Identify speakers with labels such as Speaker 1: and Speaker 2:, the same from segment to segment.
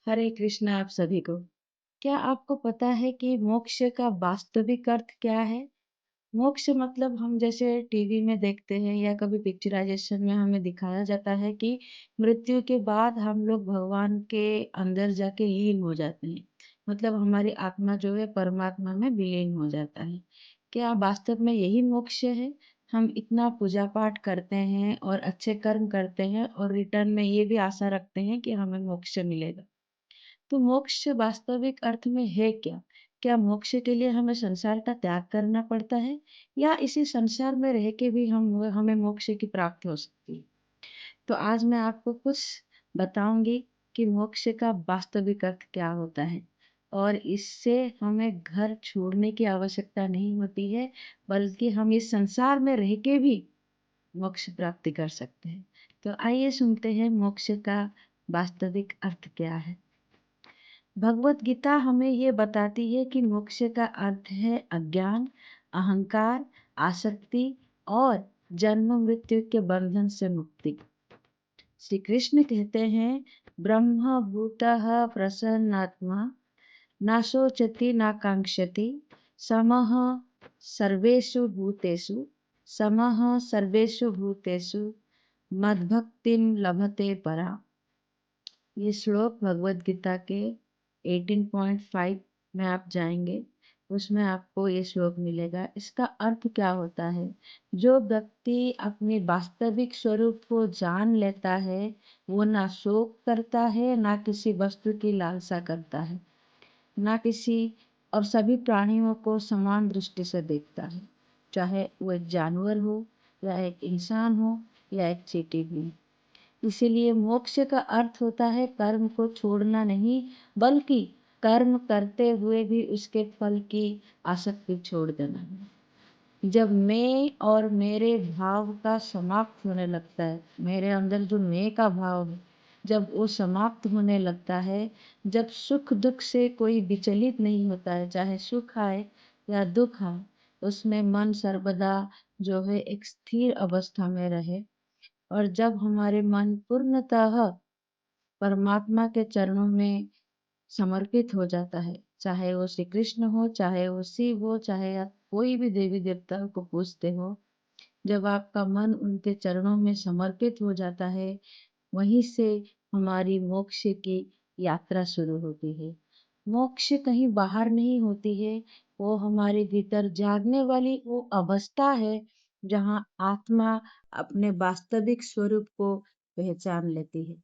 Speaker 1: हरे कृष्ण आप सभी को। क्या आपको पता है कि मोक्ष का वास्तविक अर्थ क्या है? मोक्ष मतलब हम जैसे टीवी में देखते हैं या कभी पिक्चराइजेशन में हमें दिखाया जाता है कि मृत्यु के बाद हम लोग भगवान के अंदर जाके लीन हो जाते हैं। मतलब हमारी आत्मा जो है परमात्मा में विलीन हो जाता है। क्या वास्तव में यही मोक्ष है? हम इतना पूजा पाठ करते हैं और अच्छे कर्म करते हैं और रिटर्न में ये भी आशा रखते हैं कि हमें मोक्ष मिलेगा। तो मोक्ष वास्तविक अर्थ में है क्या? क्या मोक्ष के लिए हमें संसार का त्याग करना पड़ता है या इसी संसार में रह के भी हम हमें मोक्ष की प्राप्ति हो सकती है? तो आज मैं आपको कुछ बताऊंगी कि मोक्ष का वास्तविक अर्थ क्या होता है और इससे हमें घर छोड़ने की आवश्यकता नहीं होती है, बल्कि हम इस संसार में रह के भी मोक्ष प्राप्ति कर सकते हैं। तो आइए सुनते हैं मोक्ष का वास्तविक अर्थ क्या है। भगवत गीता हमें ये बताती है कि मोक्ष का अर्थ है अज्ञान, अहंकार, आसक्ति और जन्म मृत्यु के बंधन से मुक्ति। श्री कृष्ण कहते हैं, ब्रह्म भूतः प्रसन्नात्मा न शोचति न कांक्षति समः सर्वेषु भूतेषु समः सर्वेषु भूतेषु मद्भक्तिं लभते परा। ये श्लोक भगवत गीता के 18.5 में आप जाएंगे, उसमें आपको ये श्लोक मिलेगा। इसका अर्थ क्या होता है? जो व्यक्ति अपने वास्तविक स्वरूप को जान लेता है, वो ना शोक करता है, ना किसी वस्तु की लालसा करता है, ना किसी और सभी प्राणियों को समान दृष्टि से देखता है, चाहे वो एक जानवर हो या एक इंसान हो या एक चींटी भी। इसीलिए मोक्ष का अर्थ होता है कर्म को छोड़ना नहीं, बल्कि कर्म करते हुए भी उसके फल की आसक्ति छोड़ देना। जब मैं और मेरे भाव का समाप्त होने लगता है, मेरे अंदर जो मैं का भाव है, जब वो समाप्त होने लगता है, जब सुख दुख से कोई विचलित नहीं होता है, चाहे सुख आए या दुख आए, उसमें मन सर्वदा जो है एक स्थिर अवस्था में रहे। और जब हमारे मन पूर्णतः परमात्मा के चरणों में समर्पित हो जाता है, चाहे वो श्री कृष्ण हो, चाहे वो शिव हो, चाहे आप कोई भी देवी देवता को पूजते हो, जब आपका मन उनके चरणों में समर्पित हो जाता है, वहीं से हमारी मोक्ष की यात्रा शुरू होती है। मोक्ष कहीं बाहर नहीं होती है, वो हमारे भीतर जागने वाली वो अवस्था है जहाँ आत्मा अपने वास्तविक स्वरूप को पहचान लेती है।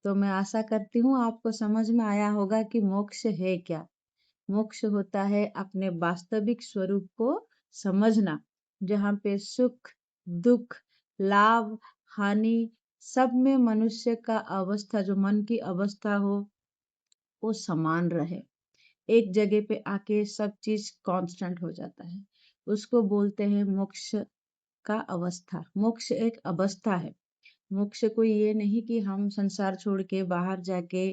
Speaker 1: तो मैं आशा करती हूँ आपको समझ में आया होगा कि मोक्ष है क्या। मोक्ष होता है अपने वास्तविक स्वरूप को समझना, जहाँ पे सुख दुख लाभ हानि सब में मनुष्य का अवस्था, जो मन की अवस्था हो, वो समान रहे। एक जगह पे आके सब चीज कांस्टेंट हो जाता है, उसको बोलते हैं मोक्ष का अवस्था। मोक्ष एक अवस्था है। मोक्ष कोई ये नहीं कि हम संसार छोड़ के बाहर जाके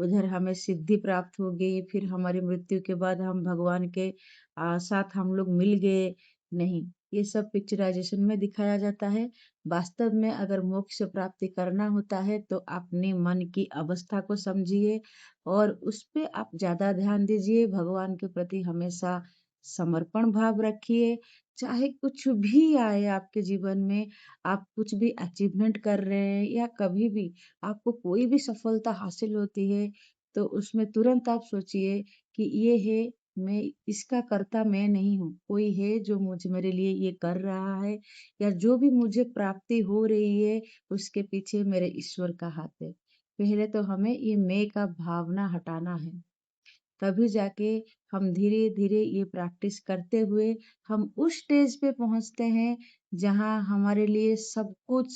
Speaker 1: उधर हमें सिद्धि प्राप्त हो गई, फिर हमारी मृत्यु के बाद हम भगवान के साथ हम लोग मिल गए। नहीं, ये सब पिक्चराइजेशन में दिखाया जाता है। वास्तव में अगर मोक्ष प्राप्ति करना होता है तो अपने मन की अवस्था को समझिए और उस पे आप ज्यादा ध्यान दीजिए। भगवान के प्रति हमेशा समर्पण भाव रखिए। चाहे कुछ भी आए आपके जीवन में, आप कुछ भी अचीवमेंट कर रहे हैं या कभी भी आपको कोई भी सफलता हासिल होती है, तो उसमें तुरंत आप सोचिए कि ये है, मैं इसका कर्ता मैं नहीं हूँ, कोई है जो मुझे मेरे लिए ये कर रहा है, या जो भी मुझे प्राप्ति हो रही है उसके पीछे मेरे ईश्वर का हाथ है। पहले तो हमें ये मैं का भावना हटाना है, तभी जाके हम धीरे धीरे ये प्रैक्टिस करते हुए हम उस स्टेज पे पहुंचते हैं जहां हमारे लिए सब कुछ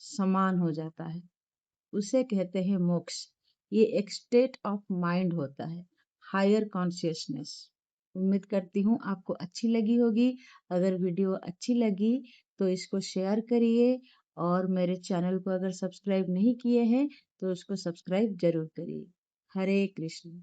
Speaker 1: समान हो जाता है। उसे कहते हैं मोक्ष। ये एक स्टेट ऑफ माइंड होता है, हायर कॉन्शियसनेस। उम्मीद करती हूँ आपको अच्छी लगी होगी। अगर वीडियो अच्छी लगी तो इसको शेयर करिए और मेरे चैनल को अगर सब्सक्राइब नहीं किए हैं तो उसको सब्सक्राइब जरूर करिए। हरे कृष्ण।